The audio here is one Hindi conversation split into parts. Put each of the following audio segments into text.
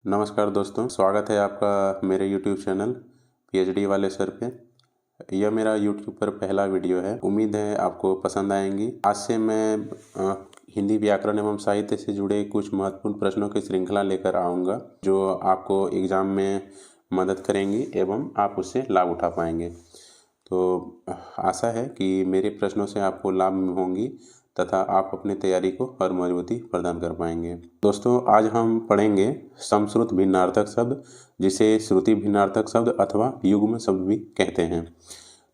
नमस्कार दोस्तों, स्वागत है आपका मेरे YouTube चैनल पीएचडी वाले सर पे। यह मेरा YouTube पर पहला वीडियो है। उम्मीद है आपको पसंद आएंगी। आज से मैं हिंदी व्याकरण एवं साहित्य से जुड़े कुछ महत्वपूर्ण प्रश्नों की श्रृंखला लेकर आऊँगा, जो आपको एग्ज़ाम में मदद करेंगी एवं आप उससे लाभ उठा पाएंगे। तो आशा है कि मेरे प्रश्नों से आपको लाभ होंगी तथा आप अपनी तैयारी को और मजबूती प्रदान कर पाएंगे। दोस्तों, आज हम पढ़ेंगे समश्रुत भिन्नार्थक शब्द, जिसे श्रुति भिन्नार्थक शब्द अथवा युग्म शब्द भी कहते हैं।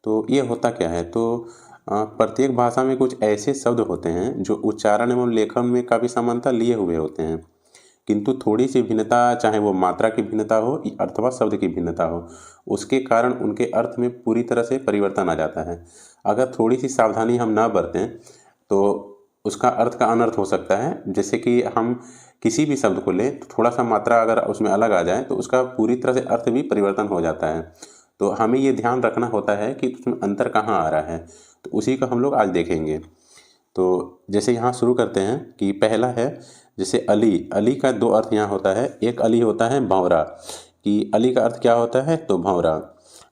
तो ये होता क्या है? तो प्रत्येक भाषा में कुछ ऐसे शब्द होते हैं जो उच्चारण एवं लेखन में काफ़ी समानता लिए हुए होते हैं, किंतु थोड़ी सी भिन्नता, चाहे वो मात्रा की भिन्नता हो अथवा शब्द की भिन्नता हो, उसके कारण उनके अर्थ में पूरी तरह से परिवर्तन आ जाता है। अगर थोड़ी सी सावधानी हम ना बरतें तो उसका अर्थ का अनर्थ हो सकता है। जैसे कि हम किसी भी शब्द को लें तो थोड़ा सा मात्रा अगर उसमें अलग आ जाए तो उसका पूरी तरह से अर्थ भी परिवर्तन हो जाता है। तो हमें ये ध्यान रखना होता है कि उसमें अंतर कहाँ आ रहा है। तो उसी का हम लोग आज देखेंगे। तो जैसे यहाँ शुरू करते हैं कि पहला है जैसे अली। अली का दो अर्थ यहाँ होता है। एक अली होता है भंवरा, कि अली का अर्थ क्या होता है? तो भंवरा।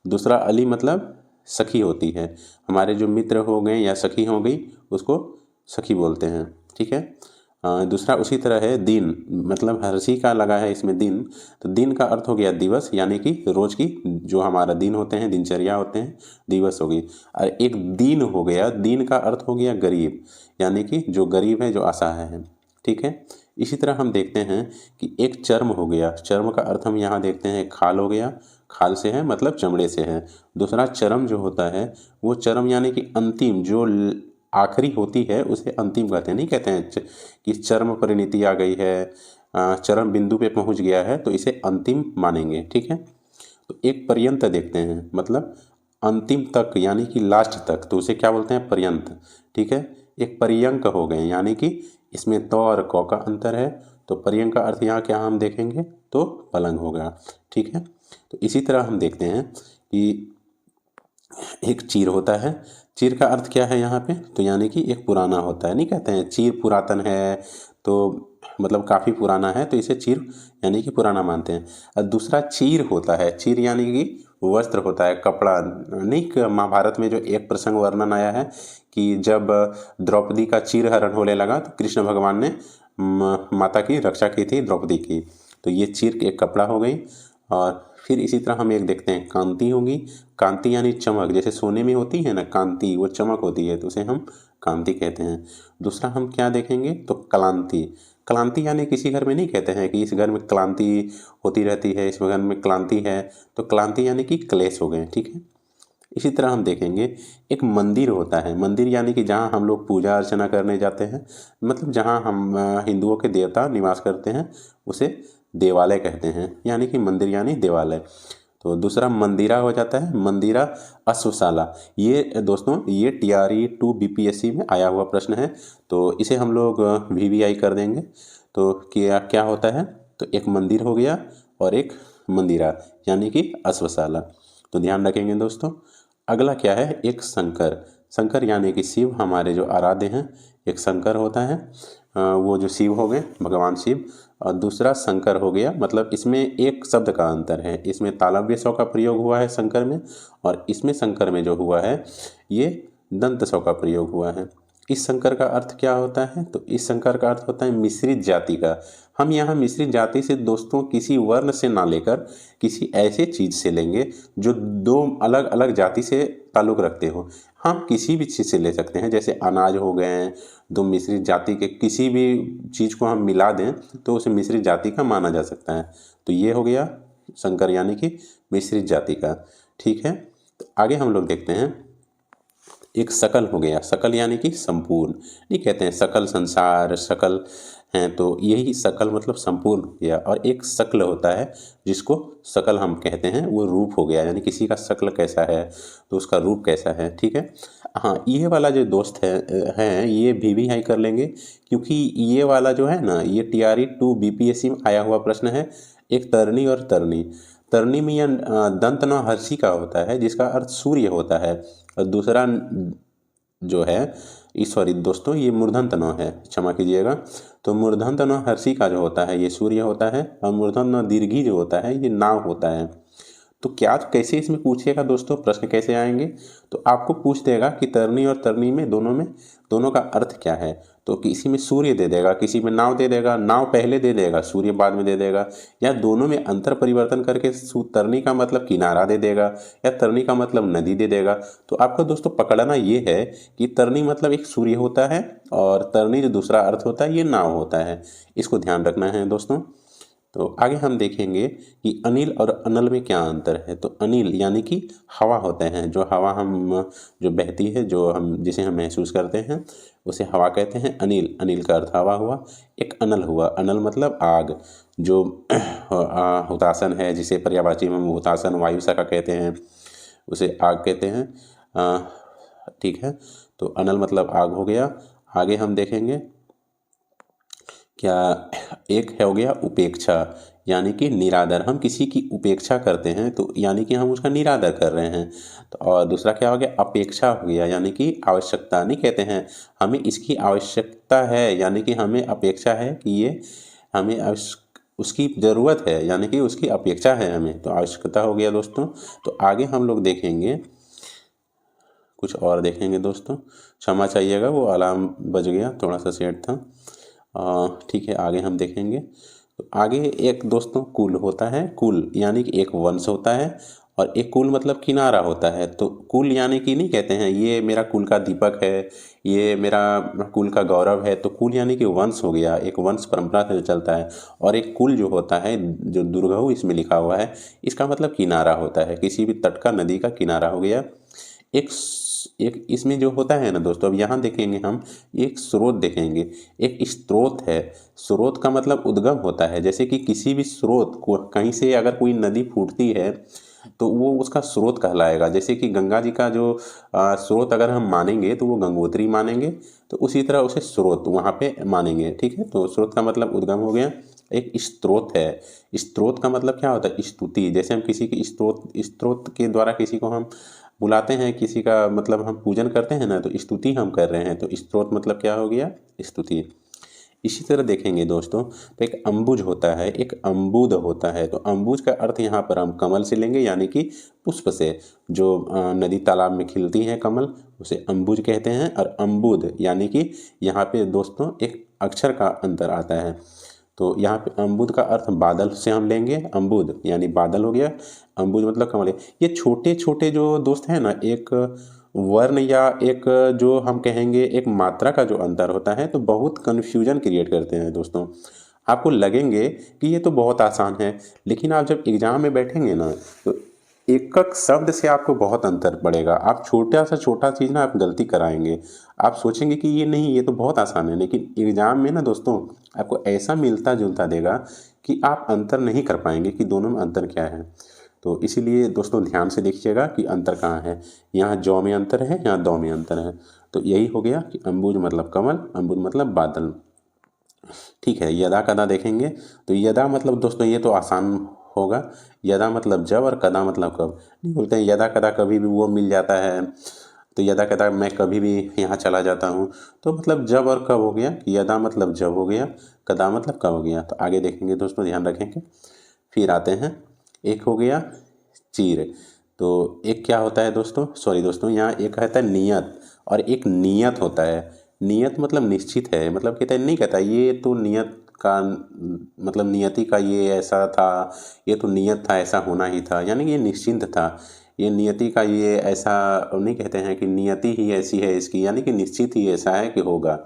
दूसरा अली मतलब सखी होती है। हमारे जो मित्र हो गए या सखी हो गई उसको सखी बोलते हैं। ठीक है। दूसरा उसी तरह है दिन, मतलब हर्षी का लगा है इसमें दिन, तो दिन का अर्थ हो गया दिवस, यानी कि रोज की जो हमारा दिन होते हैं, दिनचर्या होते हैं, दिवस हो गई। और एक दिन हो गया, दिन का अर्थ हो गया गरीब, यानी कि जो गरीब है, जो असहाय है। ठीक है। इसी तरह हम देखते हैं कि एक चर्म हो गया। चर्म का अर्थ हम यहाँ देखते हैं खाल हो गया, खाल से है मतलब चमड़े से है। दूसरा चरम जो होता है वो चरम यानी कि अंतिम, जो आखिरी होती है उसे अंतिम कहते हैं। नहीं कहते हैं कि चरम परिणति आ गई है, चरम बिंदु पे पहुंच गया है, तो इसे अंतिम मानेंगे। ठीक है। तो एक पर्यंत देखते हैं, मतलब अंतिम तक यानी कि लास्ट तक, तो उसे क्या बोलते हैं? पर्यंत। ठीक है। एक पर्यंक हो गए, यानी कि इसमें त और क का अंतर है, तो पर्यंक का अर्थ यहाँ क्या हम देखेंगे? तो पलंग होगा। ठीक है। तो इसी तरह हम देखते हैं कि एक चीर होता है। चीर का अर्थ क्या है यहाँ पे? तो यानी कि एक पुराना होता है। नहीं कहते हैं चीर पुरातन है, तो मतलब काफ़ी पुराना है, तो इसे चीर यानी कि पुराना मानते हैं। और दूसरा चीर होता है। चीर यानी कि वस्त्र होता है, कपड़ा। नहीं, महाभारत में जो एक प्रसंग वर्णन आया है कि जब द्रौपदी का चीरहरण होने लगा तो कृष्ण भगवान ने माता की रक्षा की थी, द्रौपदी की। तो ये चीर एक कपड़ा हो गई। और फिर इसी तरह हम एक देखते हैं कांति होगी। कांति यानी चमक, जैसे सोने में होती है ना कांति, वो चमक होती है, तो उसे हम कांति कहते हैं। दूसरा हम क्या देखेंगे? तो क्लांति। क्लांति यानी किसी घर में नहीं कहते हैं कि इस घर में क्लांति होती रहती है, इस घर में क्लांति है, तो क्लांति यानी कि क्लेश हो गए। ठीक है। इसी तरह हम देखेंगे एक मंदिर होता है। मंदिर यानी कि जहाँ हम लोग पूजा अर्चना करने जाते हैं, मतलब जहाँ हम हिंदुओं के देवता निवास करते हैं, उसे देवालय कहते हैं, यानी कि मंदिर यानी देवालय। तो दूसरा मंदिरा हो जाता है। मंदिरा अश्वशाला। ये दोस्तों ये TRE 2 BPSC में आया हुआ प्रश्न है, तो इसे हम लोग VVI कर देंगे। तो क्या क्या होता है? तो एक मंदिर हो गया और एक मंदिरा यानी कि अश्वशाला। तो ध्यान रखेंगे दोस्तों। अगला क्या है? एक शंकर। शंकर यानी कि शिव, हमारे जो आराध्य हैं, एक शंकर होता है। वो जो शिव हो गए, भगवान शिव। और दूसरा शंकर हो गया, मतलब इसमें एक शब्द का अंतर है। इसमें तालव्य स्व का प्रयोग हुआ है शंकर में, और इसमें शंकर में जो हुआ है ये दंत स्व का प्रयोग हुआ है। इस शंकर का अर्थ क्या होता है? तो इस शंकर का अर्थ होता है मिश्रित जाति का। हम यहाँ मिश्रित जाति से दोस्तों किसी वर्ण से ना लेकर किसी ऐसे चीज़ से लेंगे जो दो अलग अलग जाति से ताल्लुक़ रखते हो। हम किसी भी चीज़ से ले सकते हैं, जैसे अनाज हो गए, दो मिश्रित जाति के किसी भी चीज़ को हम मिला दें तो उसे मिश्रित जाति का माना जा सकता है। तो ये हो गया शंकर यानी कि मिश्रित जाति का। ठीक है। तो आगे हम लोग देखते हैं एक सकल हो गया। सकल यानी कि संपूर्ण। नहीं कहते हैं सकल संसार, सकल हैं, तो यही सकल मतलब संपूर्ण हो गया। और एक शक्ल होता है जिसको सकल हम कहते हैं, वो रूप हो गया, यानी किसी का शक्ल कैसा है तो उसका रूप कैसा है। ठीक है। हाँ, ये वाला जो दोस्त है ये VVI कर लेंगे, क्योंकि ये वाला जो है ना, ये TRE 2 BPSC में आया हुआ प्रश्न है। एक तरनी और तरनी। तरनी में यह दंत न हर्षी का होता है, जिसका अर्थ सूर्य होता है। और दूसरा जो है, सॉरी दोस्तों, ये मूर्धन तनव है, क्षमा कीजिएगा। तो मूर्धन तनव हर्षी का जो होता है ये सूर्य होता है, और मूर्धन तनव दीर्घी जो होता है ये नाव होता है। तो क्या कैसे इसमें पूछेगा दोस्तों, प्रश्न कैसे आएंगे, तो आपको पूछ देगा कि तरनी और तरनी में दोनों का अर्थ क्या है। तो किसी में सूर्य दे देगा, किसी में नाव दे देगा, नाव पहले दे देगा, सूर्य बाद में दे देगा, या दोनों में अंतर परिवर्तन करके तरनी का मतलब किनारा दे देगा, या तरनी का मतलब नदी दे देगा। तो आपको दोस्तों पकड़ना ये है कि तरनी मतलब एक सूर्य होता है, और तरनी जो दूसरा अर्थ होता है ये नाव होता है। इसको ध्यान रखना है दोस्तों। तो आगे हम देखेंगे कि अनिल और अनल में क्या अंतर है। तो अनिल यानी कि हवा होते हैं, जो हवा जो बहती है, जिसे हम महसूस करते हैं उसे हवा कहते हैं। अनिल का अर्थ हवा हुआ। एक अनल हुआ, अनल मतलब आग, जो हुतासन है, जिसे पर्यायवाची में हुतासन वायु शाखा कहते हैं, उसे आग कहते हैं। ठीक है, तो अनल मतलब आग हो गया। आगे हम देखेंगे क्या, एक हो गया उपेक्षा, यानी कि निरादर, हम किसी की उपेक्षा करते हैं तो यानी कि हम उसका निरादर कर रहे हैं। तो और दूसरा क्या हो गया, अपेक्षा हो गया, यानी कि आवश्यकता नहीं कहते हैं, हमें इसकी आवश्यकता है, यानी कि हमें अपेक्षा है कि ये हमें उसकी ज़रूरत है, यानी कि उसकी अपेक्षा है हमें, तो आवश्यकता हो गया दोस्तों। तो आगे हम लोग देखेंगे, कुछ और देखेंगे दोस्तों, क्षमा चाहिएगा वो अलार्म बज गया, थोड़ा सा सेट था। ठीक है, आगे हम देखेंगे। तो आगे एक दोस्तों कुल होता है, कुल यानी कि एक वंश होता है, और एक कुल मतलब किनारा होता है। तो कुल यानी कि नहीं कहते हैं ये मेरा कुल का दीपक है, ये मेरा कुल का गौरव है। तो कुल यानी कि वंश हो गया, एक वंश परंपरा से चलता है। और एक कुल जो होता है, जो दुर्गहु इसमें लिखा हुआ है, इसका मतलब किनारा होता है, किसी भी तट का, नदी का किनारा हो गया। एक इसमें जो होता है ना दोस्तों, अब यहाँ देखेंगे हम, एक स्रोत देखेंगे, एक स्रोत है। स्रोत का मतलब उद्गम होता है, जैसे कि किसी भी स्रोत को, कहीं से अगर कोई नदी फूटती है तो वो उसका स्रोत कहलाएगा। जैसे कि गंगा जी का जो स्रोत अगर हम मानेंगे तो वो गंगोत्री मानेंगे, तो उसी तरह उसे स्रोत वहाँ पे मानेंगे। ठीक है, तो स्रोत का मतलब उद्गम हो गया। एक स्त्रोत है, स्त्रोत का मतलब क्या होता है, स्तुति। जैसे हम किसी की स्त्रोत के द्वारा किसी को हम बुलाते हैं, किसी का मतलब हम पूजन करते हैं ना, तो स्तुति हम कर रहे हैं, तो स्त्रोत मतलब क्या हो गया, स्तुति। इसी तरह देखेंगे दोस्तों, तो एक अम्बुज होता है, एक अम्बुद होता है। तो अम्बुज का अर्थ यहाँ पर हम कमल से लेंगे, यानी कि पुष्प से, जो नदी तालाब में खिलती है कमल, उसे अम्बुज कहते हैं। और अम्बुद यानी कि यहाँ पे दोस्तों एक अक्षर का अंतर आता है। तो यहाँ पे अम्बुद का अर्थ बादल से हम लेंगे, अम्बुद यानी बादल हो गया, अम्बुज मतलब कमल। ये छोटे छोटे जो दोस्त हैं ना, एक वर्ण या एक जो हम कहेंगे एक मात्रा का जो अंतर होता है, तो बहुत कन्फ्यूजन क्रिएट करते हैं दोस्तों। आपको लगेंगे कि ये तो बहुत आसान है, लेकिन आप जब एग्ज़ाम में बैठेंगे ना, तो एक एक शब्द से आपको बहुत अंतर पड़ेगा। आप छोटा सा छोटा चीज़ ना आप गलती कराएंगे, आप सोचेंगे कि ये नहीं, ये तो बहुत आसान है, लेकिन एग्ज़ाम में ना दोस्तों आपको ऐसा मिलता जुलता देगा कि आप अंतर नहीं कर पाएंगे कि दोनों में अंतर क्या है। तो इसीलिए दोस्तों ध्यान से देखिएगा कि अंतर कहाँ है। यहाँ जौ में अंतर है, यहाँ दौ में अंतर है। तो यही हो गया कि अम्बुज मतलब कमल, अम्बुज मतलब बादल। ठीक है, यदा कदा देखेंगे। तो यदा मतलब दोस्तों ये तो आसान होगा, यदा मतलब जब, और कदा मतलब कब। नहीं बोलते हैं यदा कदा कभी भी वो मिल जाता है, तो यदा कदा मैं कभी भी यहाँ चला जाता हूँ। तो मतलब जब और कब हो गया, यदा मतलब जब हो गया, कदा मतलब कब हो गया। तो आगे देखेंगे दोस्तों, ध्यान रखेंगे। फिर आते हैं, एक हो गया चीर। तो एक क्या होता है दोस्तों, सॉरी दोस्तों, यहाँ एक कहता है नियत, और एक नियत होता है। नियत मतलब निश्चित है, मतलब कहता है, नहीं कहता ये तो नियत का मतलब नियति का ये ऐसा था, ये तो नियत था, ऐसा होना ही था, यानी कि ये निश्चिंत था। ये नियति का ये ऐसा नहीं कहते हैं कि नियति ही ऐसी है इसकी, यानी कि निश्चित ही ऐसा है कि होगा।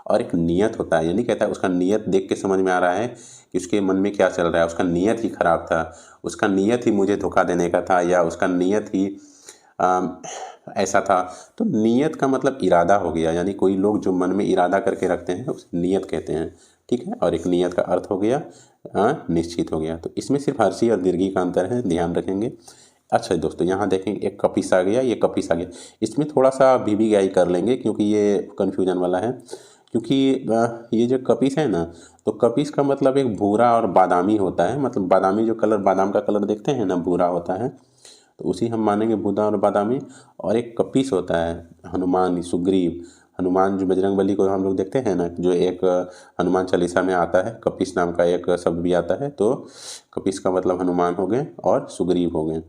और एक नियत होता है, यानी कहता है उसका नियत देख के समझ में आ रहा है कि उसके मन में क्या चल रहा है, उसका नियत ही खराब था, उसका नियत ही मुझे धोखा देने का था, या उसका नियत ही ऐसा था। तो नियत का मतलब इरादा हो गया, यानी कोई लोग जो मन में इरादा करके रखते हैं उसे नियत कहते हैं। ठीक है, और एक नियत का अर्थ हो गया निश्चित हो गया। तो इसमें सिर्फ हर्षी और दीर्घी का अंतर है, ध्यान रखेंगे। अच्छा दोस्तों, यहाँ देखेंगे एक कपिस आ गया, ये कपिस आ गया। इसमें थोड़ा सा वीवीआई कर लेंगे क्योंकि ये कन्फ्यूजन वाला है। क्योंकि ये जो कपिस है ना, तो कपिस का मतलब एक भूरा और बादामी होता है, मतलब बादामी जो कलर, बादाम का कलर देखते हैं ना, भूरा होता है। तो उसी हम मानेंगे बूंदा और बादामी। और एक कपीस होता है हनुमान, सुग्रीव, हनुमान जो बजरंगबली को हम लोग देखते हैं ना, जो एक हनुमान चालीसा में आता है, कपीस नाम का एक शब्द भी आता है। तो कपीस का मतलब हनुमान हो गए और सुग्रीव हो गए।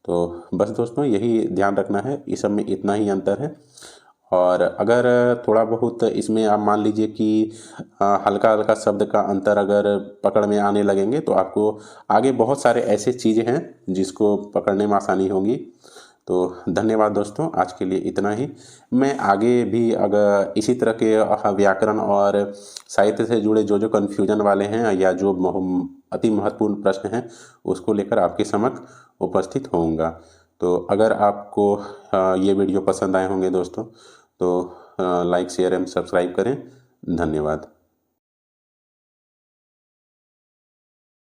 तो बस दोस्तों यही ध्यान रखना है, इस सब में इतना ही अंतर है। और अगर थोड़ा बहुत इसमें आप मान लीजिए कि हल्का हल्का शब्द का अंतर अगर पकड़ में आने लगेंगे तो आपको आगे बहुत सारे ऐसे चीज़ें हैं जिसको पकड़ने में आसानी होगी। तो धन्यवाद दोस्तों, आज के लिए इतना ही। मैं आगे भी अगर इसी तरह के व्याकरण और साहित्य से जुड़े जो कन्फ्यूजन वाले हैं या जो अति महत्वपूर्ण प्रश्न हैं उसको लेकर आपके समक्ष उपस्थित होऊंगा। तो अगर आपको ये वीडियो पसंद आए होंगे दोस्तों तो लाइक शेयर एवं सब्सक्राइब करें। धन्यवाद।